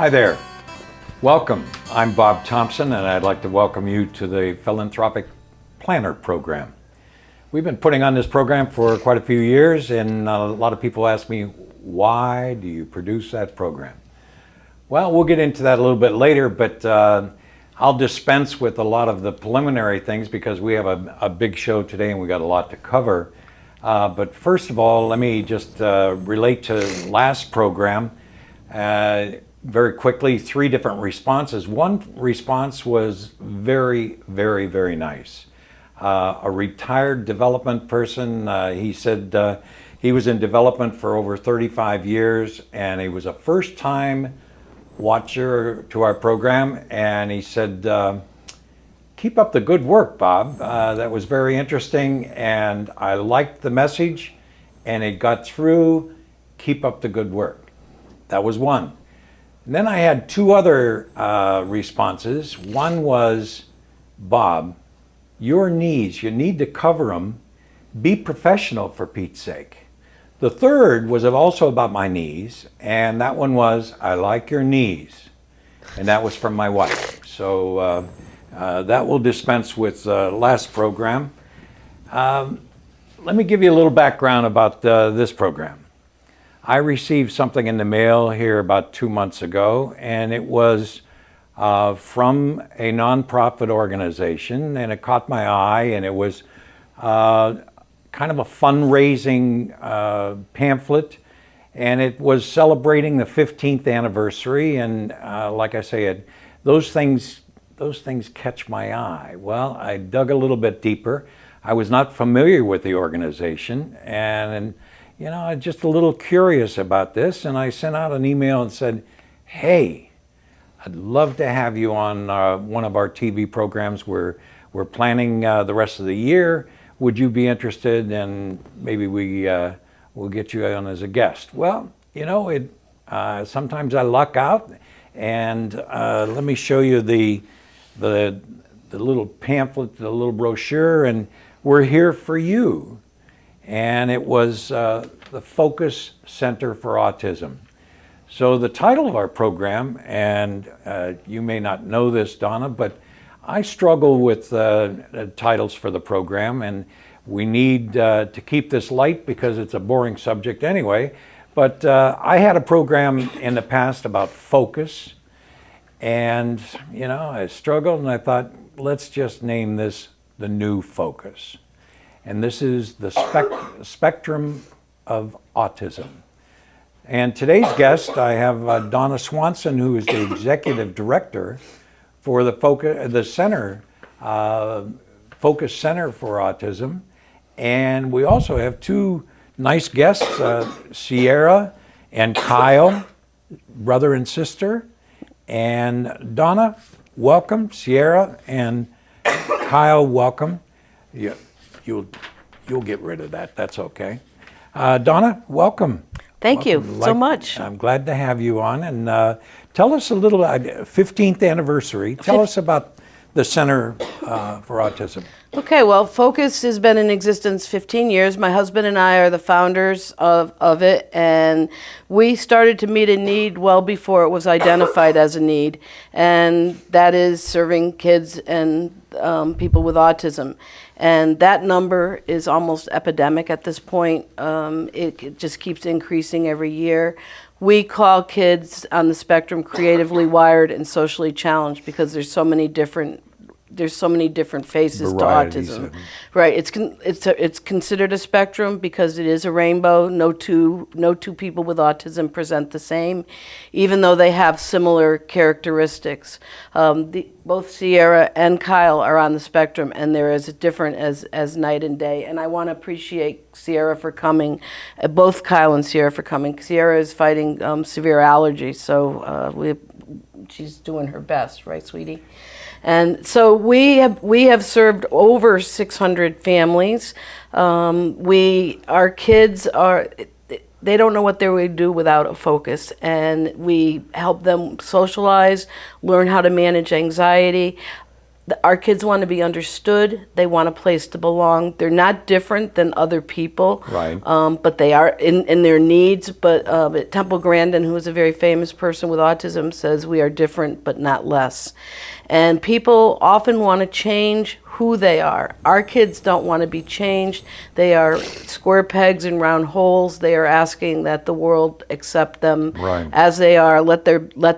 Hi there. Welcome. I'm Bob Thompson, and I'd like to welcome you to the Philanthropic Planner Program. We've been putting on this program for quite a few years, and a lot of people ask me, why do you produce that program? Well, we'll get into that a little bit later, but I'll dispense with a lot of the preliminary things because we have a big show today and we got a lot to cover. But first of all, let me just relate to last program. Very quickly, 3 different responses. One response was very, very, very nice. A retired development person, he said he was in development for over 35 years and he was a first-time watcher to our program, and he said, keep up the good work, Bob. That was very interesting and I liked the message and it got through. Keep up the good work. That was one. And then I had 2 other responses. One was, Bob, your knees, you need to cover them. Be professional, for Pete's sake. The third was also about my knees, and that one was, I like your knees. And that was from my wife. So that will dispense with last program. Let me give you a little background about this program. I received something in the mail here about 2 months ago, and it was from a nonprofit organization, and it caught my eye, and it was kind of a fundraising pamphlet, and it was celebrating the 15th anniversary, and like I say, those things catch my eye. Well, I dug a little bit deeper. I was not familiar with the organization, and you know, I'm just a little curious about this, and I sent out an email and said, hey, I'd love to have you on one of our TV programs. We're planning the rest of the year. Would you be interested? And maybe we'll get you on as a guest. Well, you know, sometimes I luck out, and let me show you the little pamphlet, the little brochure, and we're here for you. And it was the Focus Center for Autism. So the title of our program, and you may not know this, Donna, but I struggle with titles for the program, and we need to keep this light because it's a boring subject anyway. But I had a program in the past about focus, and you know, I struggled, and I thought, let's just name this the New Focus. And this is the spectrum of autism. And today's guest, I have Donna Swanson, who is the executive director for the Focus Center for Autism. And we also have 2 nice guests, Sierra and Kyle, brother and sister. And Donna, welcome. Sierra and Kyle, welcome. Yeah. You'll get rid of that. That's okay. Donna, welcome. Thank you so much. I'm glad to have you on. And tell us a little, 15th anniversary. Tell us about the Center for Autism. Okay, well, Focus has been in existence 15 years. My husband and I are the founders of it, and we started to meet a need well before it was identified as a need, and that is serving kids and people with autism. And that number is almost epidemic at this point. It just keeps increasing every year. We call kids on the spectrum creatively wired and socially challenged because there's so many different faces Varieties to autism. Right. It's considered a spectrum because it is a rainbow. No two people with autism present the same, even though they have similar characteristics. Both Sierra and Kyle are on the spectrum, and they're as different as night and day. And I want to appreciate Sierra for coming, both Kyle and Sierra for coming. Sierra is fighting severe allergies, so she's doing her best, right, sweetie? And so we have served over 600 families. Our kids they don't know what they would do without a focus, and we help them socialize, learn how to manage anxiety. our kids want to be understood. They want a place to belong. They're not different than other people, Right. But they are in their needs. But Temple Grandin, who is a very famous person with autism, says we are different but not less. And people often want to change who they are. Our kids don't want to be changed. They are square pegs in round holes. They are asking that the world accept them Right. as they are. Let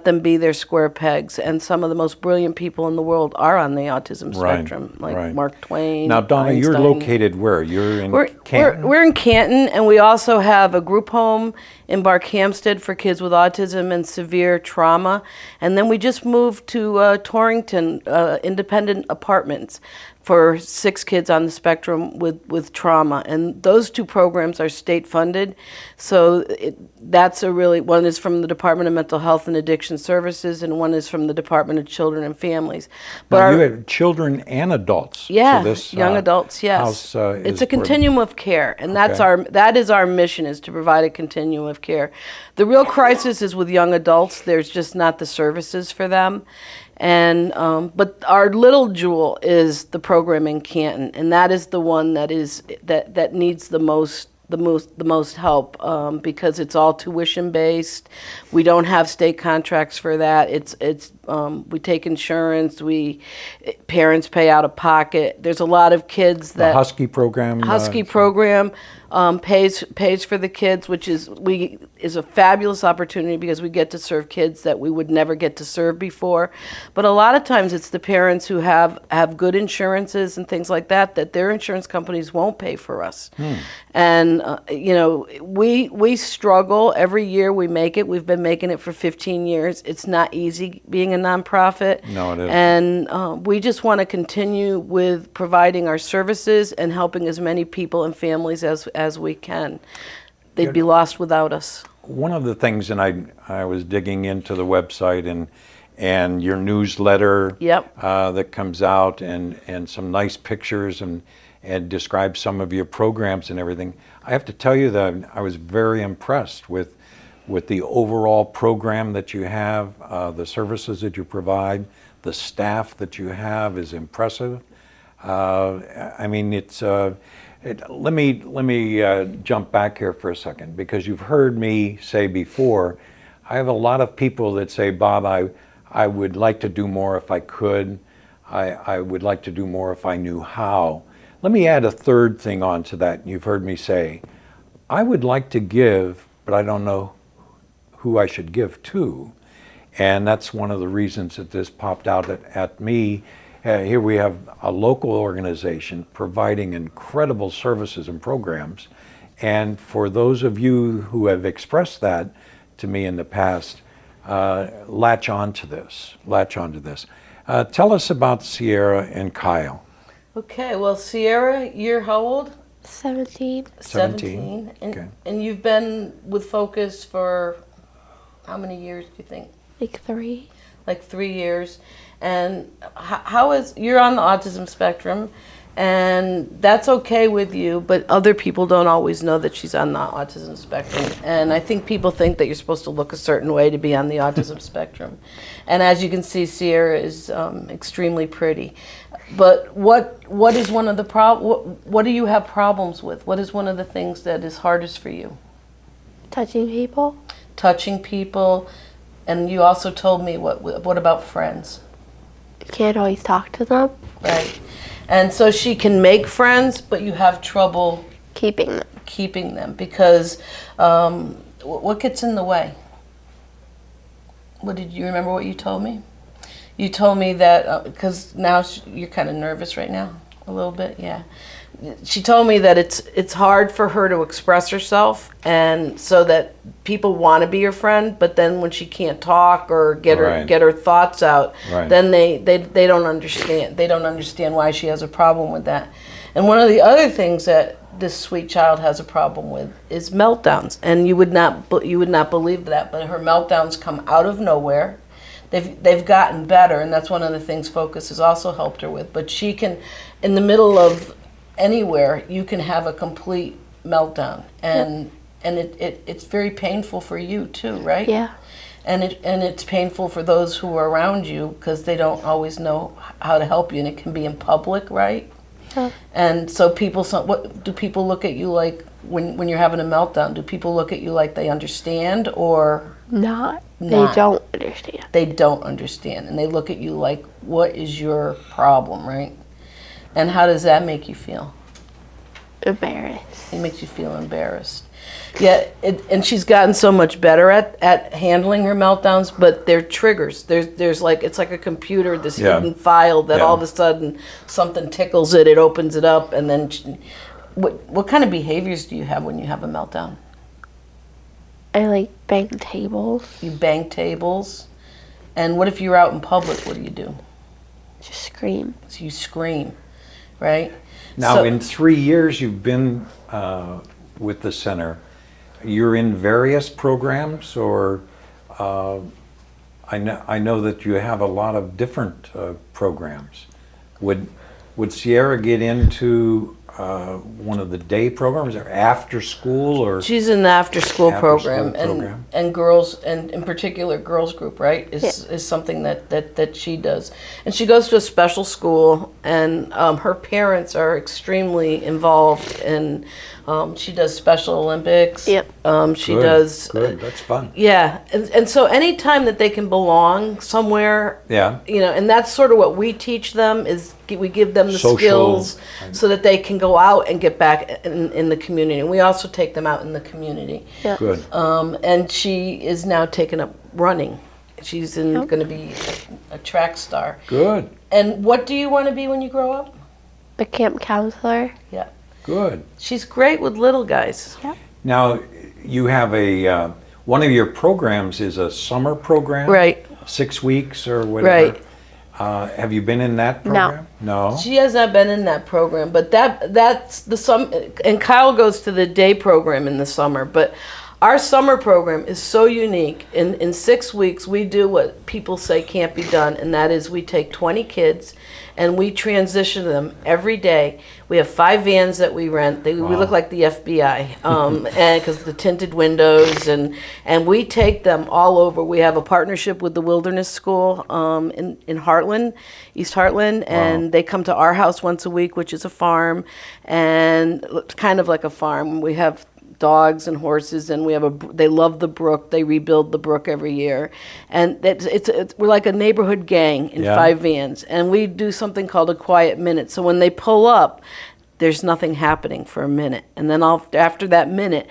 them be their square pegs. And some of the most brilliant people in the world are on the autism Right, spectrum, like right. Mark Twain. Now, Donna, you're Einstein. located where? You're in We're, Canton? we're in Canton, and we also have a group home in Barkhamsted for kids with autism and severe trauma. And then we just moved to Torrington, independent apartments for 6 kids on the spectrum with trauma. And those 2 programs are state funded. So that's one is from the Department of Mental Health and Addiction Services, and one is from the Department of Children and Families. But Now, you have children and adults. yeah, So this, young adults, yes. house, it's is a continuum of care, and that is our mission, is to provide a continuum of care. The real crisis is with young adults. There's just not the services for them. And but our little jewel is the program in Canton, and that is the one that needs the most help, because it's all tuition based. We don't have state contracts for that. We take insurance. Parents pay out of pocket. There's a lot of kids that the Husky program. program pays for the kids, which is a fabulous opportunity because we get to serve kids that we would never get to serve before. But a lot of times it's the parents who have good insurances and things like that their insurance companies won't pay for us. And we struggle every year. We make it. We've been making it for 15 years. It's not easy being a nonprofit. No, it isn't. And we just want to continue with providing our services and helping as many people and families as we can. They'd be lost without us. One of the things, and I was digging into the website and your newsletter. Yep. That comes out, and some nice pictures and describes some of your programs and everything. I have to tell you that I was very impressed with the overall program that you have, the services that you provide, the staff that you have is impressive. I mean, let me jump back here for a second, because you've heard me say before, I have a lot of people that say, Bob, I would like to do more if I could. I would like to do more if I knew how. Let me add a third thing on to that. You've heard me say, I would like to give, but I don't know who I should give to. And that's one of the reasons that this popped out at me. Here we have a local organization providing incredible services and programs. And for those of you who have expressed that to me in the past, latch onto this. Tell us about Sierra and Kyle. Okay, well, Sierra, you're how old? 17. 17. And, and you've been with Focus for how many years, do you think? Like 3. Like 3 years. And you're on the autism spectrum, and that's okay with you, but other people don't always know that she's on the autism spectrum. And I think people think that you're supposed to look a certain way to be on the autism spectrum. And as you can see, Sierra is extremely pretty. But what is one of the what do you have problems with? What is one of the things that is hardest for you? Touching people. Touching people. And you also told me, what about friends? Can't always talk to them. Right. And so she can make friends, but you have trouble Keeping them. because what gets in the way? Did you remember what you told me? You told me that, because now you're kind of nervous right now, a little bit, yeah. She told me that it's hard for her to express herself, and so that people want to be her friend, but then when she can't talk or get her thoughts out, then they don't understand. They don't understand why she has a problem with that. And one of the other things that this sweet child has a problem with is meltdowns, and you would not believe that, but her meltdowns come out of nowhere. They've gotten better, and that's one of the things Focus has also helped her with. But she can, in the middle of anywhere, you can have a complete meltdown, and it's very painful for you too, right? Yeah. and it's painful for those who are around you because they don't always know how to help you, and it can be in public, right? Yeah. And so what do people look at you like when you're having a meltdown? Do people look at you like they understand or Not. They Not. don't understand. they don't understand, and they look at you like, what is your problem, right? And how does that make you feel? Embarrassed. It makes you feel embarrassed. Yeah, and she's gotten so much better at handling her meltdowns, but they're triggers. There's like, it's like a computer, this Yeah. hidden file that Yeah. all of a sudden something tickles it, it opens it up, and then what kind of behaviors do you have when you have a meltdown? I like bang tables. You bang tables, and what if you're out in public? What do? Just scream. So you scream, right? Now, So- in 3 years you've been with the center, you're in various programs, or I know that you have a lot of different programs. Would Sierra get into one of the day programs, or after school, or She's in the after-school program, After-school program. and girls, and in particular girls group, right, is something that she does. And she goes to a special school, and her parents are extremely involved, and she does Special Olympics. Yep. She Good, does. Good, that's fun. Yeah, and so anytime that they can belong somewhere, Yeah. and that's sort of what we teach them, is we give them the Social, skills so that they can go out and get back in the community. And we also take them out in the community. Yeah. Good. And she is now taking up running. She's going to be a track star. Good. And what do you want to be when you grow up? A camp counselor. Yeah. Good. She's great with little guys. Now, you have one of your programs is a summer program, Right. 6 weeks or whatever. Right. Have you been in that program? No. She has not been in that program, but that's the and Kyle goes to the day program in the summer, but our summer program is so unique. In 6 weeks, we do what people say can't be done, and that is we take 20 kids and we transition them every day. We have 5 vans that we rent. We look like the FBI, and because the tinted windows, and we take them all over. We have a partnership with the Wilderness School in Heartland, East Heartland, and they come to our house once a week, which is a farm, and kind of like a farm. We have dogs and horses, and they love the brook. They rebuild the brook every year, and we're like a neighborhood gang in 5 vans, and we do something called a quiet minute. So when they pull up, there's nothing happening for a minute, and then after that minute,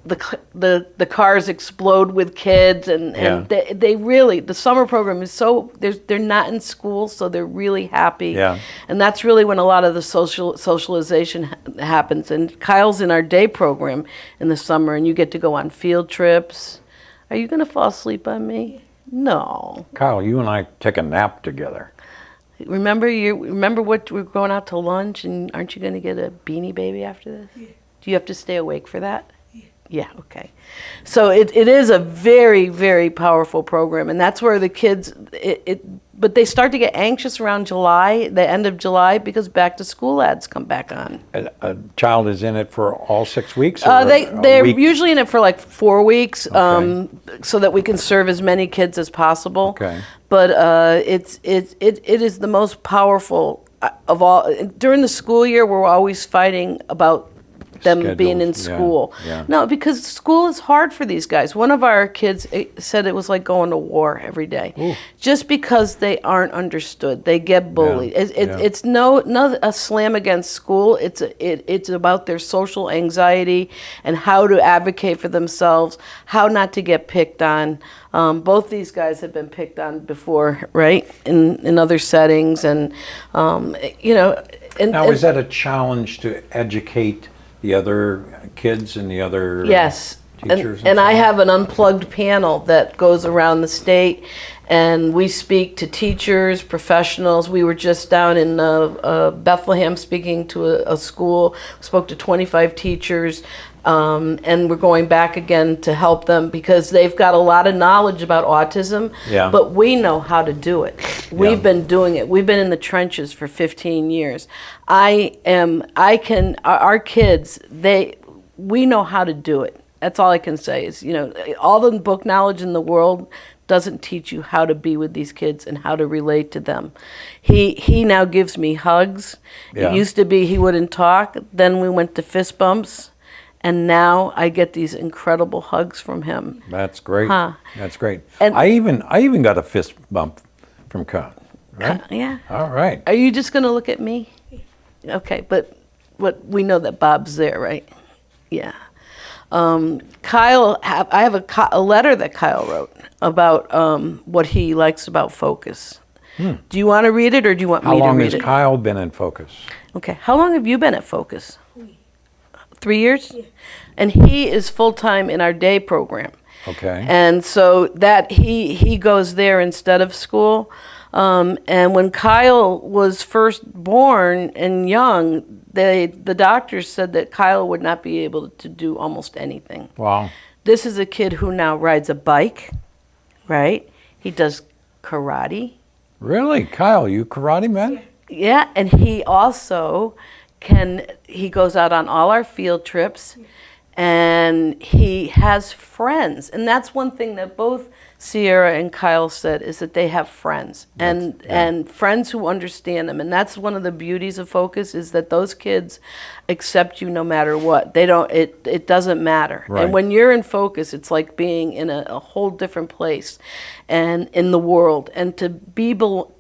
the cars explode with kids, and they really, the summer program is so, they're not in school, so they're really happy. Yeah. And that's really when a lot of the socialization happens. And Kyle's in our day program in the summer, and you get to go on field trips. Are you going to fall asleep on me? No. Kyle, you and I take a nap together. Remember what we're going out to lunch, and aren't you going to get a Beanie Baby after this? Yeah. Do you have to stay awake for that? Yeah, okay. So it is a very, very powerful program, and that's where the kids, but they start to get anxious around July, the end of July, because back to school ads come back on. A child is in it for all 6 weeks? Or They're a week? usually in it for like 4 weeks, Okay. so that we can serve as many kids as possible. Okay. But it is the most powerful of all. During the school year, we're always fighting about them being in Schedules, yeah, school. yeah. No, because school is hard for these guys. One of our kids said it was like going to war every day. Ooh. Just because they aren't understood. They get bullied. Yeah, It's no a slam against school. It's about their social anxiety and how to advocate for themselves, how not to get picked on. Both these guys have been picked on before, right? In other settings, and Now, is that a challenge to educate the other kids and the other Yes. teachers? And so I on? have an unplugged panel that goes around the state, and we speak to teachers, professionals. We were just down in Bethlehem speaking to a school, spoke to 25 teachers, and we're going back again to help them because they've got a lot of knowledge about autism, Yeah. but we know how to do it. We've been doing it. We've been in the trenches for 15 years. Our kids, we know how to do it. That's all I can say is, all the book knowledge in the world doesn't teach you how to be with these kids and how to relate to them. He now gives me hugs. Yeah. It used to be he wouldn't talk. Then we went to fist bumps. And now I get these incredible hugs from him. That's great. Huh. That's great. And- I even got a fist bump from Kyle. Right? Yeah. All right. Are you just going to look at me? Okay, but we know that Bob's there, right? Yeah. Kyle, I have a letter that Kyle wrote about what he likes about focus. Do you want to read it, or do you want How me to long read has it? Kyle been in Focus? Okay. How long have you been at Focus? 3 years? Yeah. And he is full-time in our day program. Okay. And so that he goes there instead of school. And when Kyle was first born and young, the doctors said that Kyle would not be able to do almost anything. Wow. This is a kid who now rides a bike, right? He does karate. Really? Kyle, you karate man? Yeah, and he also he goes out on all our field trips, and he has friends. And that's one thing that both Sierra and Kyle said, is that they have friends and friends who understand them. And that's one of the beauties of Focus, is that those kids accept you no matter what. They don't, it doesn't matter. Right. And when you're in Focus, it's like being in a whole different place and in the world, and to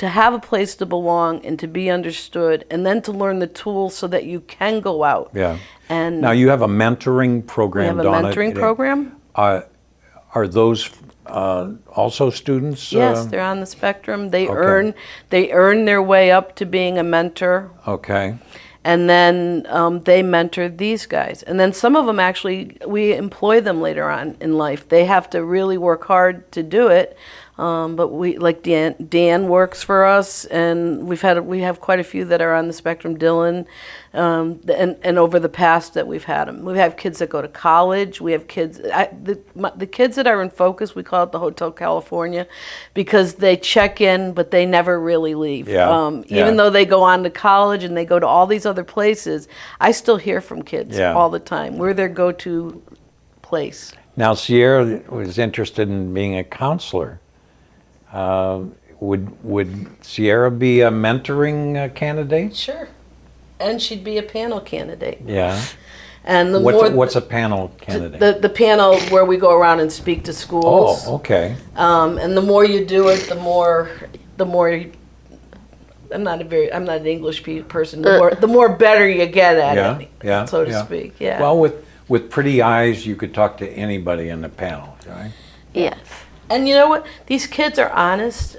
have a place to belong and to be understood, and then to learn the tools so that you can go out. Yeah. And Now you have a mentoring we program, have a Donna. mentoring program. Are those also students? Yes, they're on the spectrum. They Okay. earn their way up to being a mentor, Okay. and then they mentor these guys. And then some of them actually, we employ them later on in life. They have to really work hard to do it. But Dan works for us, and we have quite a few that are on the spectrum. Dylan, and over the past that we've had them, we have kids that go to college. We have kids. The kids that are in Focus, we call it the Hotel California, because they check in, but they never really leave. Yeah. Even though they go on to college and they go to all these other places, I still hear from kids all the time. We're their go-to place. Now Sierra was interested in being a counselor. Would Sierra be a mentoring candidate? Sure. And she'd be a panel candidate. Yeah. And the What's a panel candidate? the panel where we go around and speak to schools. Oh, okay. And the more you do it, the more I'm not an English person. The more better you get at it, so to speak. Yeah. Well, with pretty eyes, you could talk to anybody in the panel, right? Yes. And you know what? These kids are honest.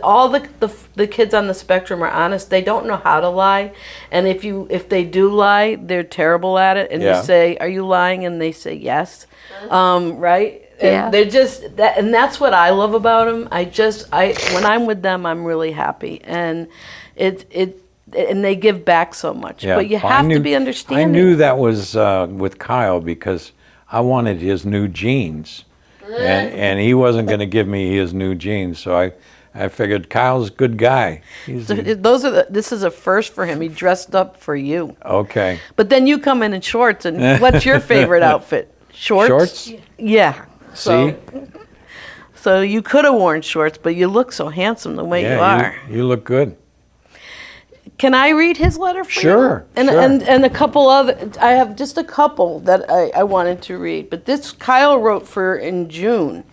All the kids on the spectrum are honest. They don't know how to lie, and if they do lie, they're terrible at it. And you say, "Are you lying?" And they say, "Yes." Right? And Yeah. they're just that, and that's what I love about them. When I'm with them, I'm really happy, and and they give back so much. Yeah. But you Well, have to be understanding. I knew that was with Kyle because I wanted his new jeans. And he wasn't going to give me his new jeans, so I figured Kyle's a good guy. This is a first for him. He dressed up for you. Okay. But then you come in shorts, and what's your favorite outfit? Shorts? Shorts? Yeah. See? So you could have worn shorts, but you look so handsome the way you are. You look good. Can I read his letter for you? Sure. And a couple other, I have just a couple that I wanted to read. But this Kyle wrote in June,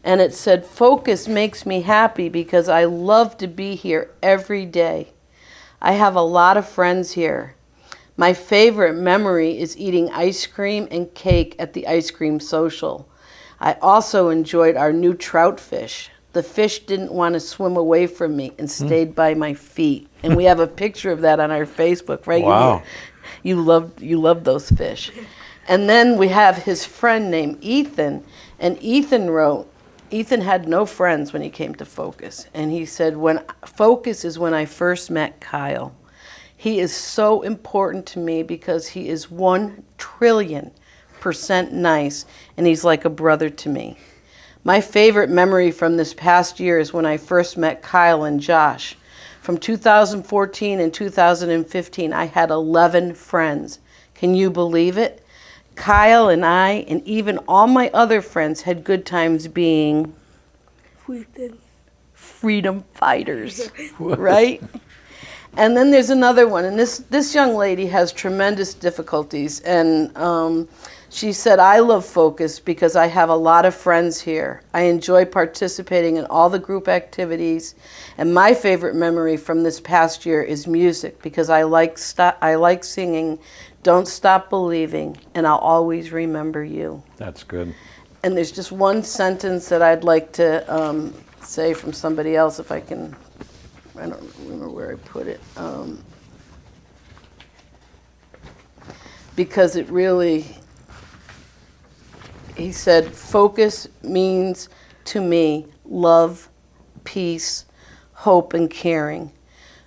and it said, "Focus makes me happy because I love to be here every day. I have a lot of friends here. My favorite memory is eating ice cream and cake at the ice cream social. I also enjoyed our new trout fish. The fish didn't want to swim away from me and stayed by my feet." And we have a picture of that on our Facebook, right? Wow. You love those fish. And then we have his friend named Ethan, and Ethan wrote, Ethan had no friends when he came to Focus. And he said, Focus is when I first met Kyle. He is so important to me because he is 1,000,000,000% nice, and he's like a brother to me. My favorite memory from this past year is when I first met Kyle and Josh. From 2014 and 2015, I had 11 friends. Can you believe it? Kyle and I, and even all my other friends, had good times being freedom fighters, right? And then there's another one, and this young lady has tremendous difficulties, and she said, I love Focus because I have a lot of friends here. I enjoy participating in all the group activities, and my favorite memory from this past year is music because I like singing Don't Stop Believing, and I'll always remember you. That's good. And there's just one sentence that I'd like to say from somebody else, if I can. I don't remember where I put it. Because it really, he said, focus means to me love, peace, hope, and caring.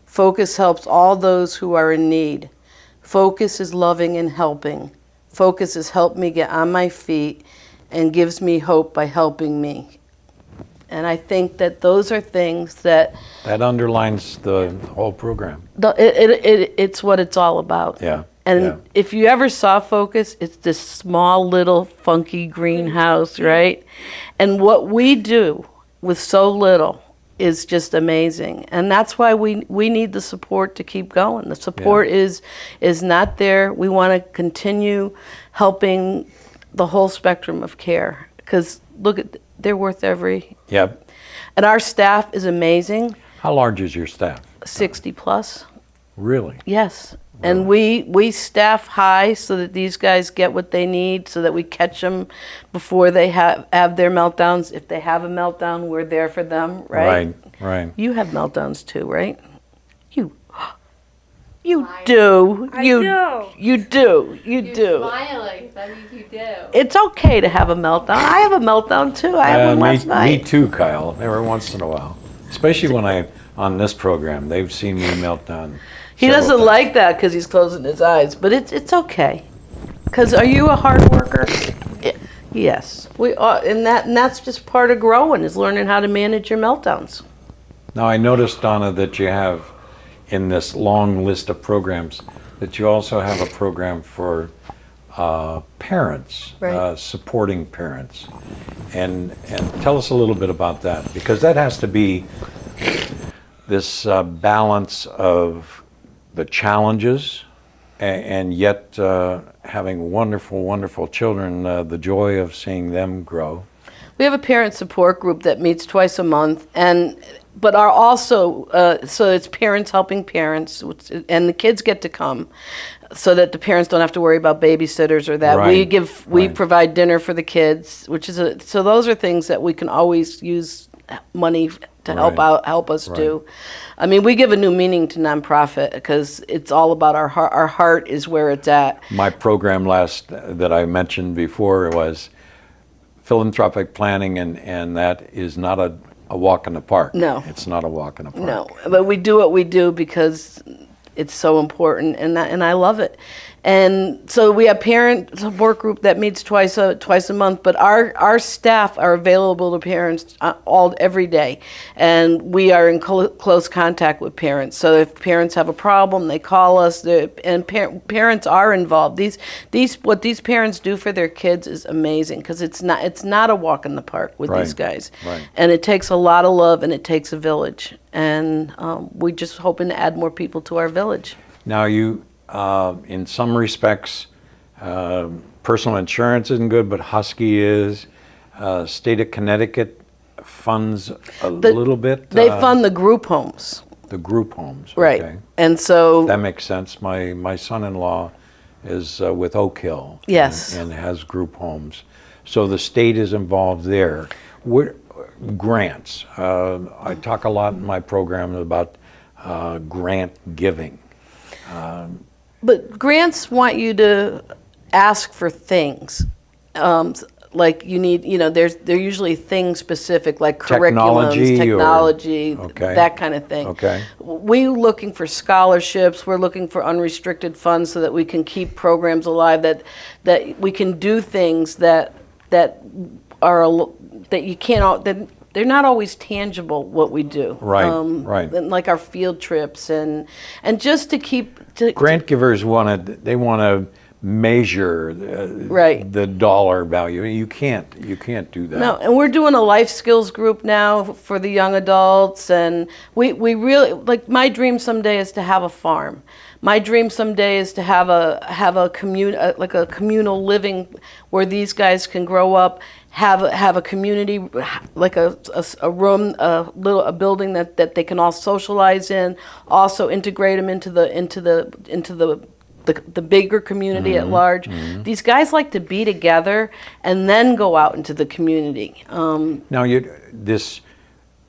Focus helps all those who are in need. Focus is loving and helping. Focus has helped me get on my feet and gives me hope by helping me. And I think that those are things that... That underlines the whole program. It's what it's all about. Yeah. And if you ever saw Focus, it's this small little funky greenhouse, right? And what we do with so little is just amazing. And that's why we need the support to keep going. The support is not there. We want to continue helping the whole spectrum of care. Because look, they're worth every... Yep. And our staff is amazing. How large is your staff? 60 plus. Really? Yes. And we staff high so that these guys get what they need, so that we catch them before they have their meltdowns. If they have a meltdown, we're there for them, right? Right. You have meltdowns too, right? You do. You do. You're smiling. That means you do. It's okay to have a meltdown. I have a meltdown too. I had one last night. Me too, Kyle. Every once in a while. Especially when on this program, they've seen me melt down. He doesn't several times. like that because he's closing his eyes, but it's okay. Because are you a hard worker? Yes. We are, and that's just part of growing, is learning how to manage your meltdowns. Now, I noticed, Donna, that you have in this long list of programs that you also have a program for parents, Right. supporting parents. And tell us a little bit about that, because that has to be this balance of the challenges and yet having wonderful, wonderful children, the joy of seeing them grow. We have a parent support group that meets twice a month, but are also, so it's parents helping parents, and the kids get to come so that the parents don't have to worry about babysitters or that. Right. We provide dinner for the kids, which is so those are things that we can always use money to help us do. I mean, we give a new meaning to nonprofit because it's all about our heart. Our heart is where it's at. My program that I mentioned before was philanthropic planning, and that is not a walk in the park. No. It's not a walk in the park. No, but we do what we do because it's so important, and I love it. And so we have parent support group that meets twice a month, but our staff are available to parents every day, and we are in close contact with parents. So if parents have a problem, they call us, and parents are involved. What these parents do for their kids is amazing, because it's not a walk in the park with these guys, and it takes a lot of love and it takes a village, and we're just hoping to add more people to our village. Now you. In some respects, personal insurance isn't good, but Husky is. State of Connecticut funds a little bit. They fund the group homes. The group homes, Right. okay. And so... That makes sense. My son-in-law is with Oak Hill. Yes. And has group homes. So the state is involved there. Grants. I talk a lot in my program about grant giving. But grants want you to ask for things. Like you need, they're usually thing specific, like curriculums, technology, that kind of thing. Okay. We're looking for scholarships. We're looking for unrestricted funds so that we can keep programs alive. That we can do things that you can't. That they're not always tangible. What we do. Right. And like our field trips and just to keep. Grant givers want to measure Right. the dollar value. You can't do that. No, and we're doing a life skills group now for the young adults, and we really, like, my dream someday is to have a farm. My dream someday is to have a communal living where these guys can grow up, have a community, like a room, a building that they can all socialize in, also integrate them into the bigger community at large. These guys like to be together and then go out into the community. Now, this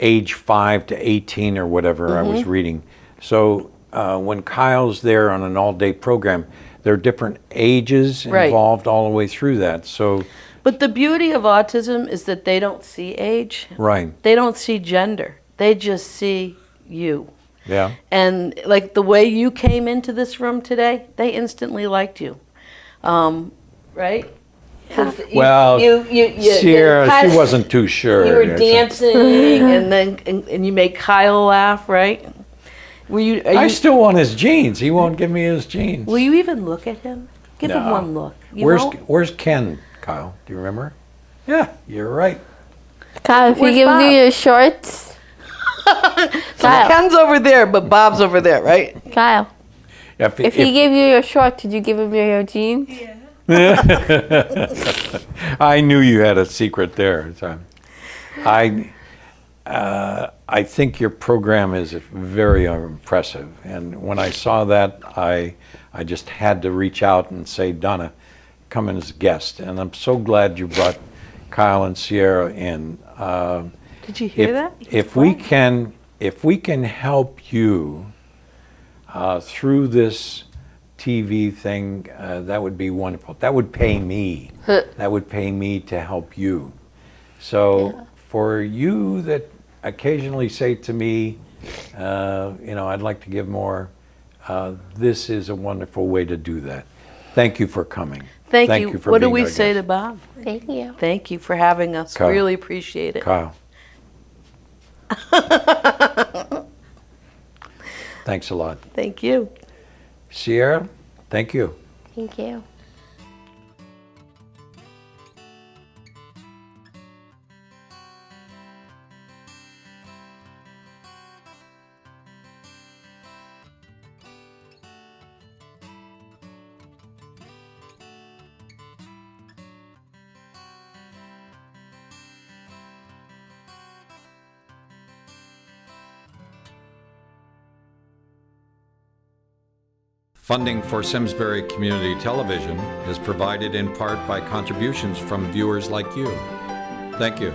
age 5 to 18 or whatever I was reading. So when Kyle's there on an all-day program, there are different ages Right. involved all the way through that. So, But the beauty of autism is that they don't see age. right, They don't see gender. They just see you. yeah. And like the way you came into this room today, they instantly liked you. Right? 'Cause Well, Sierra, kind she of- wasn't too sure. You were Yeah, so- dancing, and then and you made Kyle laugh, right? Were you? I still want his jeans. He won't give me his jeans. Will you even look at him? Give him No. one look. You Where's know? Where's Ken, Kyle? Do you remember? Yeah, you're right. Kyle, if he Where's gives Bob? you your shorts, Kyle, Ken's over there, but Bob's over there, right? Kyle, if he gave you your shorts, did you give him your jeans? I knew you had a secret there. So I think your program is very impressive, and when I saw that, I just had to reach out and say, Donna, come in as a guest, and I'm so glad you brought Kyle and Sierra in. Did you hear that? If we can help you through this TV thing, that would be wonderful. That would pay me. That would pay me to help you. So for you that occasionally say to me, I'd like to give more, this is a wonderful way to do that. Thank you for coming. Thank you. for What do being we our say to guest. Bob? Thank you. Thank you for having us. Kyle. Really appreciate it. Kyle. Thanks a lot. Thank you. Sierra, thank you. Thank you. Funding for Simsbury Community Television is provided in part by contributions from viewers like you. Thank you.